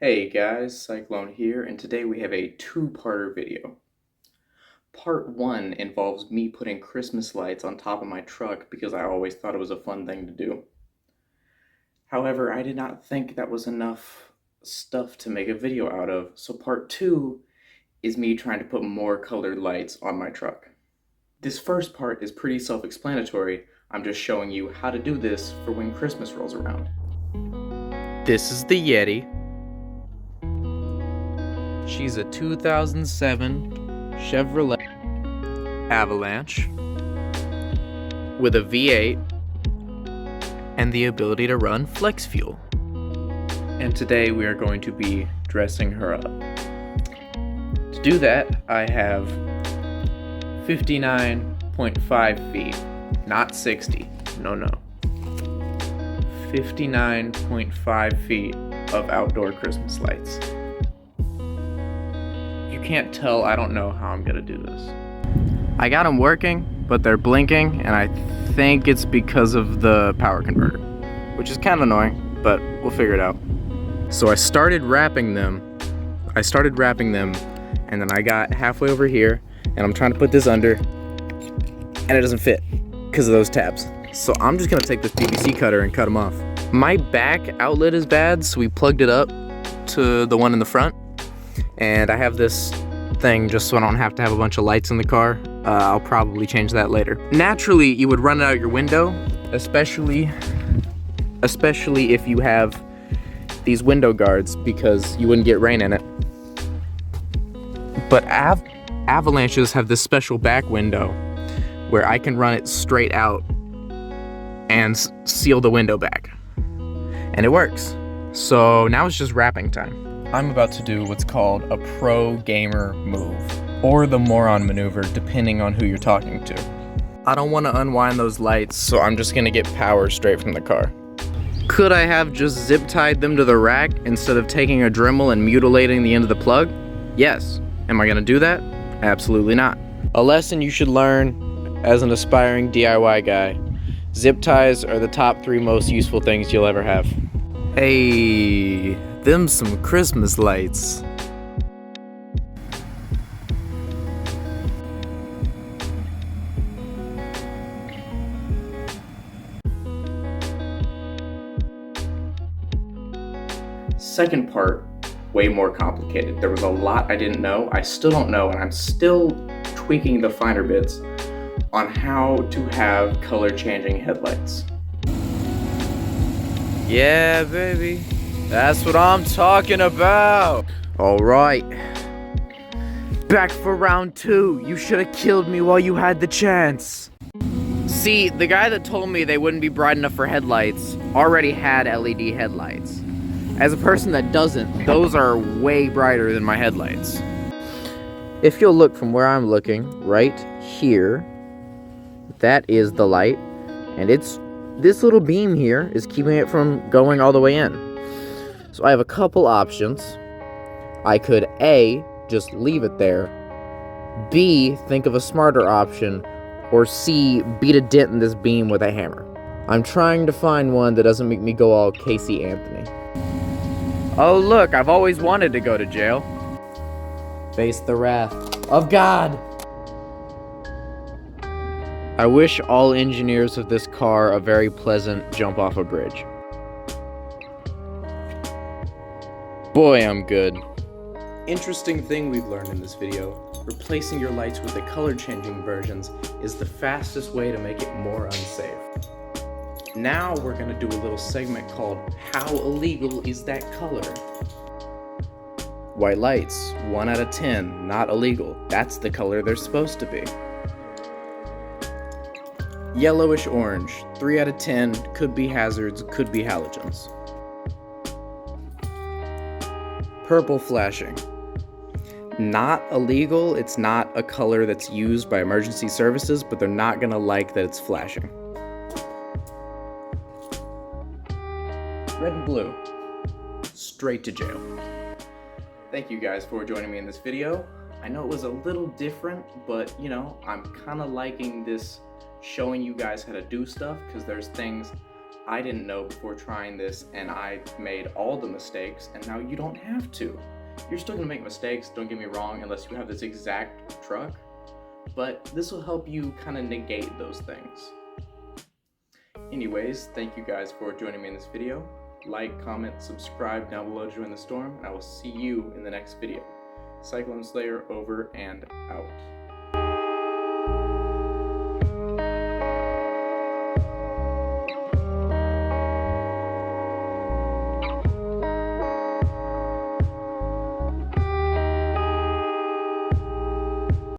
Hey guys, Cyclone here, and today we have a two-parter video. Part 1 involves me putting Christmas lights on top of my truck because I always thought it was a fun thing to do. However, I did not think that was enough stuff to make a video out of, so part 2 is me trying to put more colored lights on my truck. This first part is pretty self-explanatory. I'm just showing you how to do this for when Christmas rolls around. This is the Yeti. She's a 2007 Chevrolet Avalanche with a V8 and the ability to run flex fuel. And today we are going to be dressing her up. To do that, I have 59.5 feet, not 60, no. 59.5 feet of outdoor Christmas lights. You can't tell, I don't know how I'm gonna do this. I got them working, but they're blinking, and I think it's because of the power converter, which is kind of annoying, but we'll figure it out. So I started wrapping them, and then I got halfway over here, and I'm trying to put this under, and it doesn't fit because of those tabs. So I'm just gonna take this PVC cutter and cut them off. My back outlet is bad, so we plugged it up to the one in the front. And I have this thing just so I don't have to have a bunch of lights in the car. I'll probably change that later. Naturally, you would run it out your window, especially if you have these window guards, because you wouldn't get rain in it. But Avalanches have this special back window where I can run it straight out and seal the window back. And it works. So now it's just wrapping time. I'm about to do what's called a pro gamer move, or the moron maneuver, depending on who you're talking to. I don't want to unwind those lights, so I'm just gonna get power straight from the car. Could I have just zip tied them to the rack instead of taking a Dremel and mutilating the end of the plug? Yes. Am I gonna do that? Absolutely not. A lesson you should learn as an aspiring DIY guy. Zip ties are the top 3 most useful things you'll ever have. Hey, them some Christmas lights. Second part, way more complicated. There was a lot I didn't know, I still don't know, and I'm still tweaking the finer bits on how to have color changing headlights. Yeah, baby. That's what I'm talking about. All right. Back for round 2. You should have killed me while you had the chance. See, the guy that told me they wouldn't be bright enough for headlights already had LED headlights. As a person that doesn't, those are way brighter than my headlights. If you'll look from where I'm looking, right here, that is the light, and this little beam here is keeping it from going all the way in. So I have a couple options. I could A, just leave it there, B, think of a smarter option, or C, beat a dent in this beam with a hammer. I'm trying to find one that doesn't make me go all Casey Anthony. Oh look, I've always wanted to go to jail. Face the wrath of God. I wish all engineers of this car a very pleasant jump off a bridge. Boy, I'm good. Interesting thing we've learned in this video, replacing your lights with the color changing versions is the fastest way to make it more unsafe. Now we're gonna do a little segment called How Illegal Is That Color? White lights, 1 out of 10, not illegal. That's the color they're supposed to be. Yellowish orange, 3 out of 10, could be hazards, could be halogens. Purple flashing. Not illegal, it's not a color that's used by emergency services, but they're not gonna like that it's flashing. Red and blue, straight to jail. Thank you guys for joining me in this video. I know it was a little different, but you know, I'm kinda liking this showing you guys how to do stuff, because there's things I didn't know before trying this, and I made all the mistakes, and now you don't have to. You're still gonna make mistakes, don't get me wrong, unless you have this exact truck, but this will help you kind of negate those things. Anyways, thank you guys for joining me in this video. Like, comment, subscribe down below to join the storm, and I will see you in the next video. Cyclone Slayer over and out.